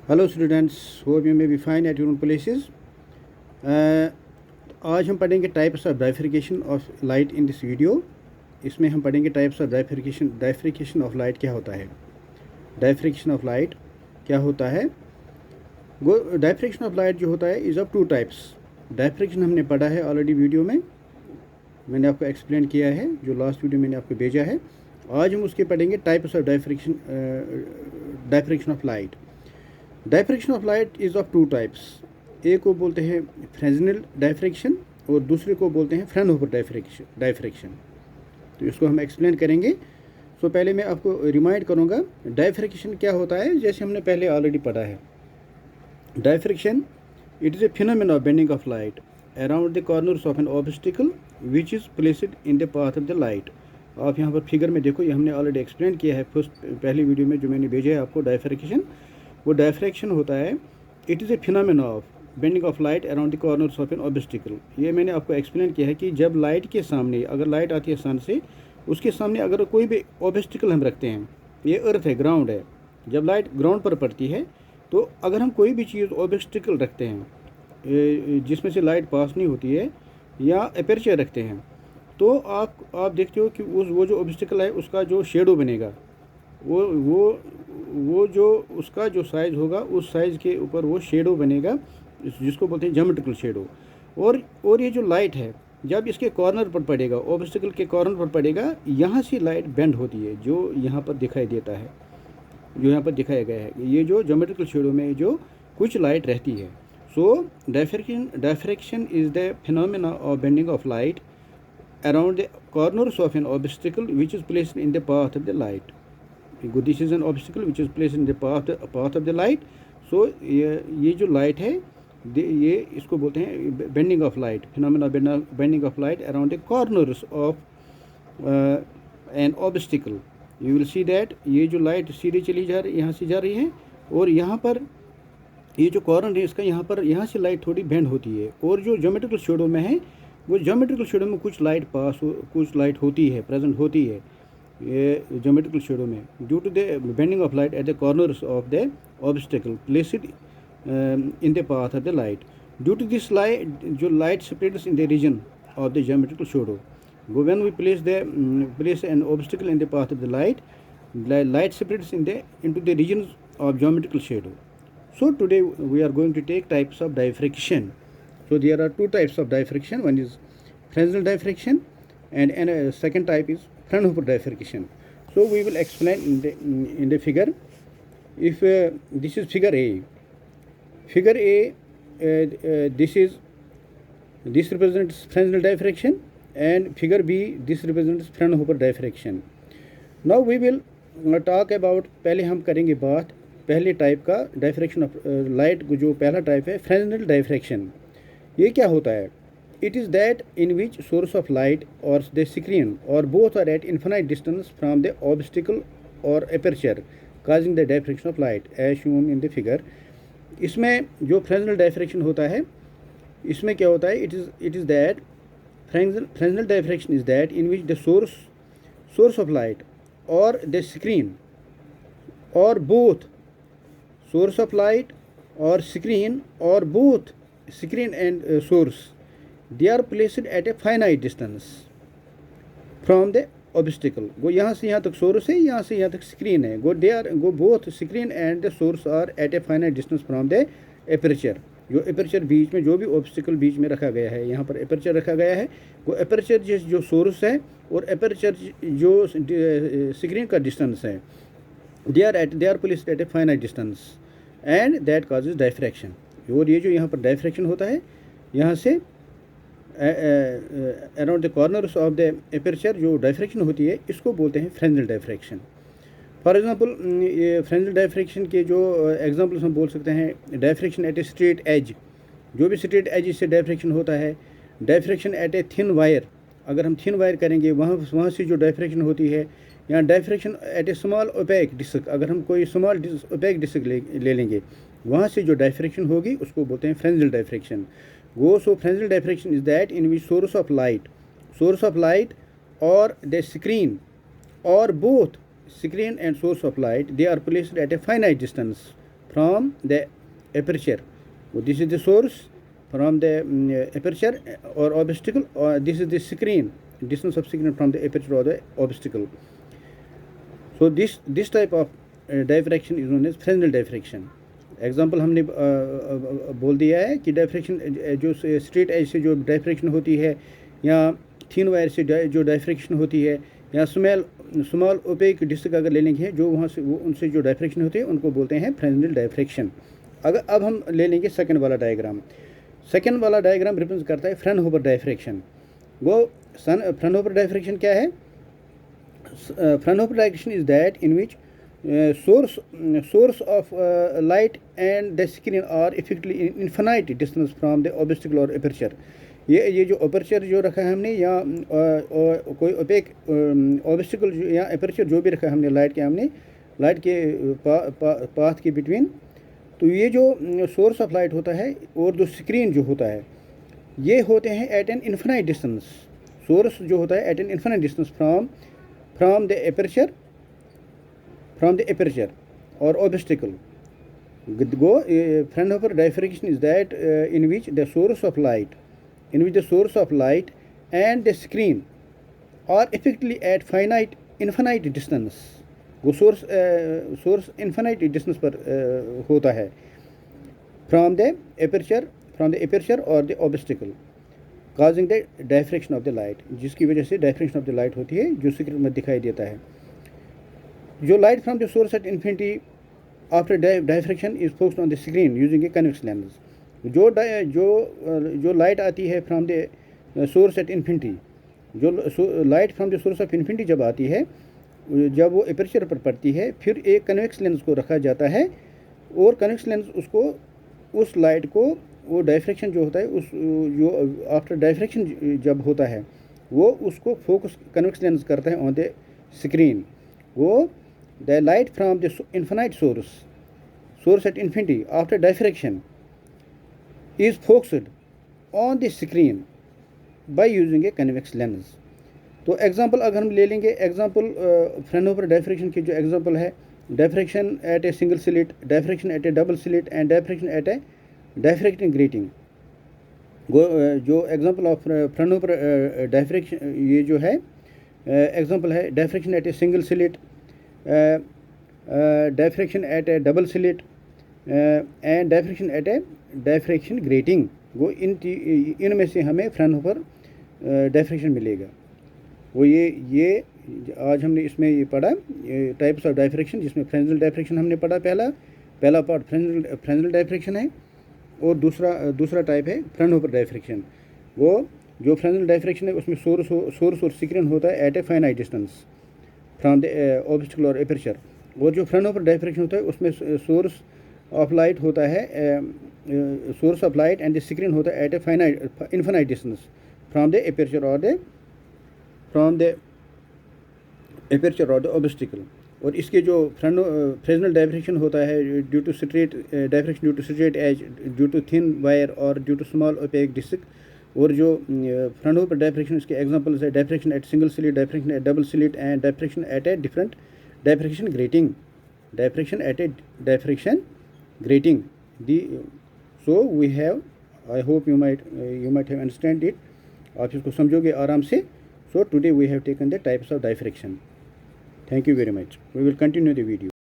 Hello students, hope you may be fine at your places. आज हम पढ़ेंगे types of diffraction of light in this video. इसमें हम पढ़ेंगे types of diffraction of light क्या होता है। डाइफिकेशन ऑफ लाइट क्या होता है। वो डाइफिकेशन ऑफ लाइट जो होता है इज़ ऑफ टू टाइप्स। डाइफिकेशन हमने पढ़ा है ऑलरेडी वीडियो में, मैंने आपको एक्सप्लेन किया है, जो लास्ट वीडियो मैंने आपको भेजा है। आज हम उसके पढ़ेंगे types of diffraction of light. Diffraction of light is of two types. एक को बोलते हैं फ्रेंजनल डाइफ्रैक्शन और दूसरे को बोलते हैं फ्रेनहोफर डाइफ्रैक्शन। तो इसको हम एक्सप्लेन करेंगे। सो पहले मैं आपको रिमाइंड करूँगा डाइफ्रैक्शन क्या होता है, जैसे हमने पहले ऑलरेडी पढ़ा है। Diffraction it is a phenomena of bending of light around the corners of an obstacle which is placed in the path of the light. आप यहाँ पर फिगर में देखो, ये हमने ऑलरेडी एक्सप्लेन किया है पहली वीडियो में जो मैंने भेजा है आपको। डाइफ्रैक्शन वो डाइफ्रैक्शन होता है, it is a phenomena of bending of light around the corners of an obstacle. ये मैंने आपको एक्सप्लेन किया है कि जब लाइट के सामने, अगर लाइट आती है सन से, उसके सामने अगर कोई भी ऑब्स्टिकल हम रखते हैं, ये अर्थ है, ग्राउंड है, जब लाइट ग्राउंड पर पड़ती है तो अगर हम कोई भी चीज़ ऑब्स्टिकल रखते हैं जिसमें से लाइट पास नहीं होती है, या अपर्चर रखते हैं, तो आप देखते हो कि वो जो ऑब्स्टिकल है उसका जो शेडो बनेगा, वो जो उसका जो साइज़ होगा उस साइज़ के ऊपर वो शेडो बनेगा, जिसको बोलते हैं ज्योमेट्रिकल शेडो। और ये जो लाइट है जब इसके कॉर्नर पर पड़ेगा, ऑब्स्टिकल के कॉर्नर पर पड़ेगा, यहाँ से लाइट बेंड होती है, जो यहाँ पर दिखाई देता है, जो यहाँ पर दिखाया गया है, ये जो ज्योमेट्रिकल शेडो में जो कुछ लाइट रहती है। So diffraction is the phenomena of bending of light around the corners of an obstacle which is placed in the path of the light. This is an obstacle which is place in the path of the light. So ये जो light है, ये इसको बोलते हैं bending of light, phenomena bending of light around the corners of an obstacle. You will see that ये जो light सीधे चली जा रही, यहाँ से जा रही है, और यहाँ पर ये जो कॉर्नर है इसका, यहाँ से लाइट थोड़ी बेंड होती है, और जो ज्योमेट्रिकल शेडो में है, वो ज्योमेट्रिकल शेडो में कुछ लाइट होती है, प्रेजेंट होती है ये ज्योमेट्रिकल शेडो में, due to the bending of light at the corners of the obstacle placed in the path of the light. Due to this light, जो light spreads in the region of the geometrical shadow, when we place an obstacle in the path of the light spreads into the regions of geometrical shadow. So today we are going to take types of diffraction. So there are two types of diffraction. One is Fresnel diffraction, and second type is Fraunhofer diffraction. So we will explain in the figure. If this is figure A, this represents Fresnel diffraction, and figure B, this represents Fraunhofer diffraction. Now we will talk about, पहले हम करेंगे बात पहले type का diffraction of light, जो पहला type है फ्रेंजनल diffraction. ये क्या होता है? It is that in which source of light और द स्क्रीन और both are at infinite distance from the obstacle और aperture causing the diffraction of light as shown in the figure. इसमें जो फ्रेंजनल डाइफ्रैक्शन होता है, इसमें क्या होता है? It is that Fresnel diffraction is that in which the source of light or the screen, or both source of light or screen, or both screen and source, they are placed at a finite distance from the obstacle. वो यहाँ से यहाँ तक source है, यहाँ से यहाँ तक स्क्रीन है। Both screen and the source are at a finite distance from the aperture. जो अपर्चर बीच में, जो भी ऑब्स्टिकल बीच में रखा गया है, यहाँ पर अपर्चर रखा गया है, वो अपर्चर जो सोर्स है और अपर्चर जो स्क्रीन का डिस्टेंस है, they are placed at a finite distance and that causes diffraction. और ये जो यहाँ पर डाइफ्रैक्शन होता है, यहाँ से around the corners of the aperture जो डाइफ्रैक्शन होती है, इसको बोलते हैं फ्रेंजनल डाइफ्रैक्शन। फॉर एग्ज़ाम्पल, ये फ्रेंजनल डाइफ्रैक्शन के जो एग्जांपल्स हम बोल सकते हैं, diffraction at a straight edge, जो भी स्ट्रेट एज से डाइफ्रैक्शन होता है। Diffraction at a thin wire, अगर हम थिन वायर करेंगे वहाँ से जो डाइफ्रैक्शन होती है, या diffraction at A small opaque disc, अगर हम कोई स्मॉल ओपेक डिस्क ले लेंगे, वहाँ से जो डाइफ्रैक्शन होगी उसको बोलते हैं Fresnel diffraction. So Fresnel diffraction is that in which source of light और द स्क्रीन और both screen and source of light, they are placed at a finite distance from the aperture. This is the source from the aperture or obstacle, or this is the screen, distance of screen from the aperture or the obstacle. So this type of diffraction is known as Fresnel diffraction. Example हमने बोल दिया है कि diffraction जो straight edge से जो diffraction होती है, या थिन वायर से जो डायफ्रैक्शन होती है, या स्मॉल ओपेक डिस्क अगर ले लेंगे जो वहाँ से वो उनसे जो डायफ्रैक्शन होती है उनको बोलते हैं फ्रेस्नेल डायफ्रैक्शन. अगर अब हम ले लेंगे सेकंड वाला डायग्राम. सेकंड वाला डायग्राम रिप्रेजेंट करता है फ्रेनहोफर डायफ्रैक्शन. वो फ्रेनहोफर डायफ्रैक्शन क्या है? Fraunhofer diffraction is that in which source of light and the screen are effectively in infinite distance from the obstacle or aperture. ये जो aperture जो रखा है हमने, या कोई ओपेक ऑब्स्टिकल या अपर्चर जो भी रखा है हमने लाइट के पाथ के बिटवीन, तो ये जो सोर्स ऑफ लाइट होता है और जो स्क्रीन जो होता है ये होते हैं at an infinite distance. Source जो होता है at an infinite distance from the aperture or obstacle. Fraunhofer diffraction is that in which the source of light and the screen are effectively at infinite distance. वो source infinite distance पर होता है from the aperture or the obstacle, causing the diffraction of the light, जिसकी वजह से diffraction of the light होती है जो स्क्रीन में दिखाई देता है. जो light from the source at infinity after diffraction is focused on the screen using a convex lens. जो लाइट आती है from the source at infinity, जो light from the source of infinity जब आती है, जब वो एपर्चर पर पड़ती है, फिर एक कन्वेक्स लेंस को रखा जाता है और कन्वेक्स लेंस उसको उस लाइट को वो डायफ्रैक्शन जो होता है उस जो आफ्टर डायफ्रैक्शन जब होता है वो उसको फोकस कन्वेक्स लेंस करता है ऑन द स्क्रीन. वो the light from the infinite source at infinity after diffraction is focused on the screen by using a convex lens. तो एग्जांपल अगर हम ले लेंगे, एग्जांपल फ्रेनहोफर डायफ्रैक्शन की जो एग्जांपल है, diffraction at a single slit, diffraction at a double slit and diffraction at a diffracting grating. जो example of Fraunhofer diffraction ये जो है एग्जांपल है diffraction at a single slit, diffraction at a double slit and diffraction at a diffraction grating. वो इनमें से हमें फ्रेनहोफर diffraction मिलेगा. वो ये आज हमने इसमें ये पढ़ा टाइप्स ऑफ डायफ्रैक्शन, जिसमें फ्रेस्नेल डायफ्रैक्शन हमने पढ़ा. पहला पार्ट फ्रेस्नेल डायफ्रैक्शन है और दूसरा टाइप है फ्रेनहोफर डायफ्रैक्शन. वो जो फ्रेस्नेल डायफ्रैक्शन है उसमें सोर्स और स्क्रीन होता है at a finite distance from the obstacle और एपर्चर. और जो फ्रेनहोफर डायफ्रैक्शन होता है उसमें सोर्स ऑफ लाइट होता है, source of light and the screen होता है at a infinite distance from the aperture और द ऑब्स्टिकल. और इसके जो फ्रेस्नेल डायफ्रैक्शन होता है due to straight edge, due to thin wire और due to small opaque disc. और जो फ्रेनहोफर डायफ्रैक्शन इसके एग्जांपल्स है diffraction at single slit, diffraction at double slit and diffraction at a different diffraction grating. So we have, I hope you might have understand it. आप इसको समझोगे आराम से. So today we have taken the types of diffraction. Thank you very much. We will continue the video.